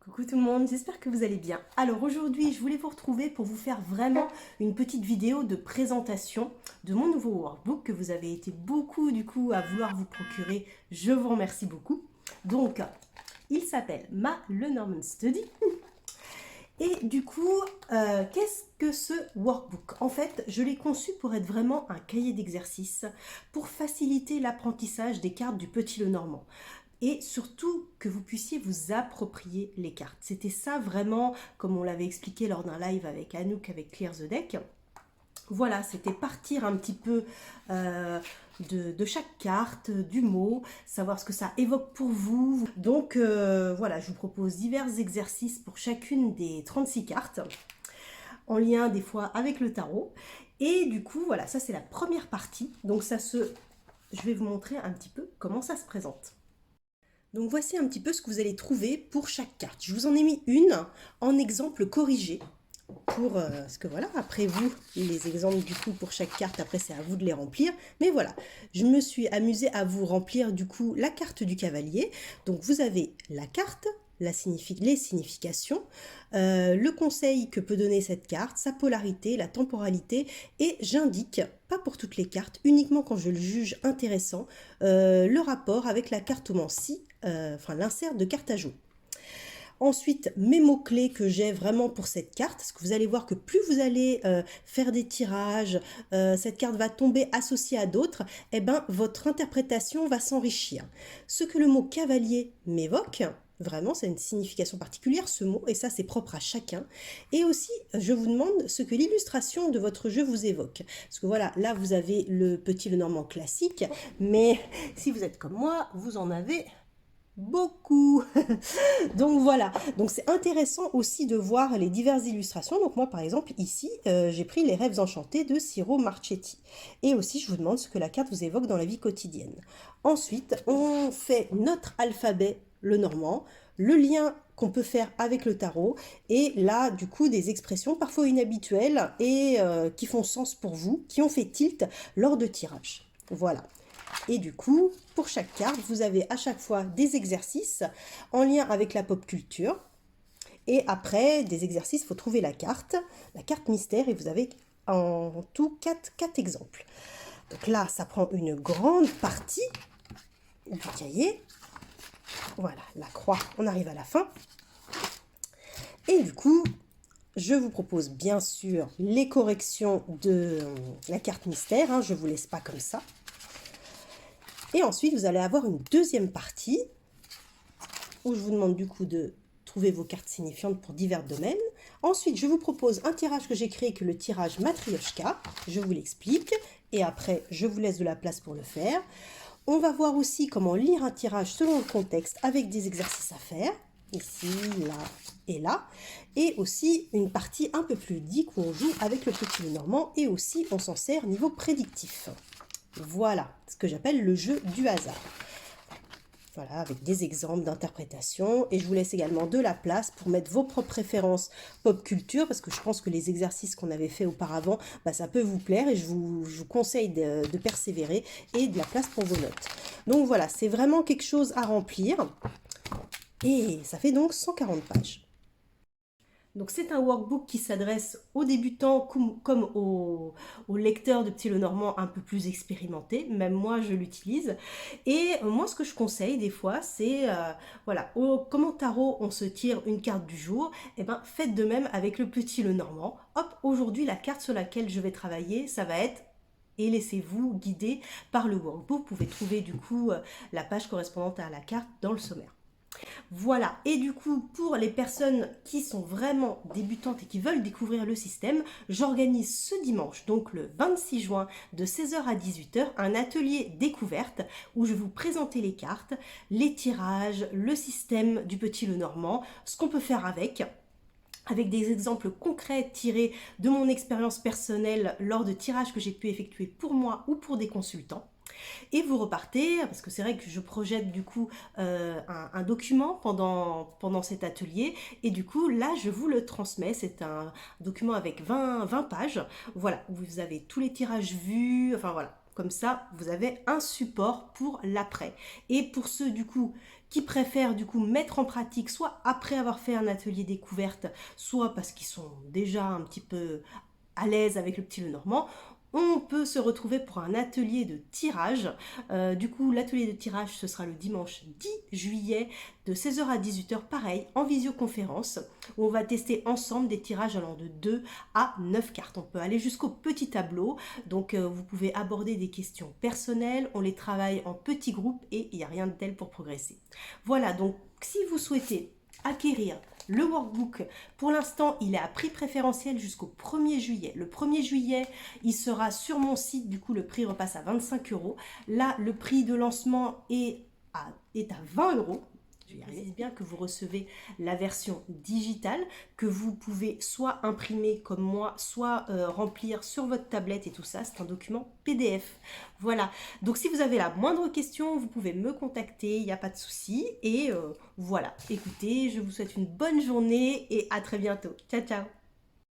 Coucou tout le monde, j'espère que vous allez bien. Alors aujourd'hui, je voulais vous retrouver pour vous faire vraiment une petite vidéo de présentation de mon nouveau workbook que vous avez été beaucoup du coup à vouloir vous procurer. Je vous remercie beaucoup. Donc, il s'appelle Ma Lenormand Study. Et du coup, qu'est-ce que ce workbook? En fait, je l'ai conçu pour être vraiment un cahier d'exercice pour faciliter l'apprentissage des cartes du Petit Lenormand et surtout que vous puissiez vous approprier les cartes. C'était ça vraiment, comme on l'avait expliqué lors d'un live avec Anouk, avec Clear the Deck. Voilà, c'était partir un petit peu de chaque carte, du mot, savoir ce que ça évoque pour vous. Donc voilà, je vous propose divers exercices pour chacune des 36 cartes, en lien des fois avec le tarot. Et du coup, voilà, ça c'est la première partie. Donc je vais vous montrer un petit peu comment ça se présente. Donc voici un petit peu ce que vous allez trouver pour chaque carte. Je vous en ai mis une en exemple corrigé. Parce que voilà, après vous, les exemples du coup pour chaque carte, après c'est à vous de les remplir. Mais voilà, je me suis amusée à vous remplir du coup la carte du cavalier. Donc vous avez la carte, les significations, le conseil que peut donner cette carte, sa polarité, la temporalité, et j'indique, pas pour toutes les cartes, uniquement quand je le juge intéressant, le rapport avec la cartomancie, enfin l'insert de carte à jouer. Ensuite, mes mots-clés que j'ai vraiment pour cette carte, parce que vous allez voir que plus vous allez faire des tirages, cette carte va tomber associée à d'autres, et ben votre interprétation va s'enrichir. Ce que le mot cavalier m'évoque, vraiment, c'est une signification particulière, ce mot, et ça, c'est propre à chacun. Et aussi, je vous demande ce que l'illustration de votre jeu vous évoque. Parce que voilà, là, vous avez le Petit Lenormand classique, mais si vous êtes comme moi, vous en avez beaucoup. Donc voilà, donc c'est intéressant aussi de voir les diverses illustrations. Donc moi par exemple ici j'ai pris les rêves enchantés de Ciro Marchetti. Et aussi je vous demande ce que la carte vous évoque dans la vie quotidienne. Ensuite on fait notre alphabet le normand, le lien qu'on peut faire avec le tarot et là du coup des expressions parfois inhabituelles et qui font sens pour vous, qui ont fait tilt lors de tirage. Voilà. Et du coup, pour chaque carte, vous avez à chaque fois des exercices en lien avec la pop culture. Et après, des exercices, il faut trouver la carte mystère, et vous avez en tout 4 exemples. Donc là, ça prend une grande partie du cahier. Voilà, la croix, on arrive à la fin. Et du coup, je vous propose bien sûr les corrections de la carte mystère. Hein, je ne vous laisse pas comme ça. Et ensuite, vous allez avoir une deuxième partie où je vous demande du coup de trouver vos cartes signifiantes pour divers domaines. Ensuite, je vous propose un tirage que j'ai créé, que le tirage Matryoshka. Je vous l'explique et après, je vous laisse de la place pour le faire. On va voir aussi comment lire un tirage selon le contexte avec des exercices à faire. Ici, là et là. Et aussi une partie un peu plus ludique où on joue avec le Petit Lenormand et aussi on s'en sert niveau prédictif. Voilà ce que j'appelle le jeu du hasard. Voilà, avec des exemples d'interprétation. Et je vous laisse également de la place pour mettre vos propres préférences pop culture, parce que je pense que les exercices qu'on avait fait auparavant, bah, ça peut vous plaire et je vous conseille de persévérer et de la place pour vos notes. Donc voilà, c'est vraiment quelque chose à remplir. Et ça fait donc 140 pages. Donc c'est un workbook qui s'adresse aux débutants comme aux lecteurs de Petit Lenormand un peu plus expérimentés. Même moi, je l'utilise. Et moi, ce que je conseille des fois, c'est, voilà, comme au tarot, on se tire une carte du jour, et ben faites de même avec le Petit Lenormand. Hop, aujourd'hui, la carte sur laquelle je vais travailler, ça va être et laissez-vous guider par le workbook. Vous pouvez trouver du coup la page correspondante à la carte dans le sommaire. Voilà, et du coup, pour les personnes qui sont vraiment débutantes et qui veulent découvrir le système, j'organise ce dimanche, donc le 26 juin, de 16 h à 18 h, un atelier découverte où je vais vous présenter les cartes, les tirages, le système du Petit Lenormand, ce qu'on peut faire avec des exemples concrets tirés de mon expérience personnelle lors de tirages que j'ai pu effectuer pour moi ou pour des consultants. Et vous repartez, parce que c'est vrai que je projette du coup un document pendant cet atelier, et du coup là je vous le transmets, c'est un document avec 20 pages, voilà, où vous avez tous les tirages vus, enfin voilà. Comme ça, vous avez un support pour l'après. Et pour ceux du coup qui préfèrent du coup mettre en pratique, soit après avoir fait un atelier découverte, soit parce qu'ils sont déjà un petit peu à l'aise avec le petit Lenormand, on peut se retrouver pour un atelier de tirage. Du coup, l'atelier de tirage, ce sera le dimanche 10 juillet de 16 h à 18 h, pareil, en visioconférence, où on va tester ensemble des tirages allant de 2 à 9 cartes. On peut aller jusqu'au petit tableau, donc vous pouvez aborder des questions personnelles, on les travaille en petits groupes et il n'y a rien de tel pour progresser. Voilà, donc si vous souhaitez acquérir le workbook, pour l'instant, il est à prix préférentiel jusqu'au 1er juillet. Le 1er juillet, il sera sur mon site, du coup, le prix repasse à 25 €. Là, le prix de lancement est à 20 €. Je précise bien que vous recevez la version digitale que vous pouvez soit imprimer comme moi, soit remplir sur votre tablette et tout ça. C'est un document PDF. Voilà. Donc si vous avez la moindre question, vous pouvez me contacter, il n'y a pas de souci. Et voilà. Écoutez, je vous souhaite une bonne journée et à très bientôt. Ciao, ciao.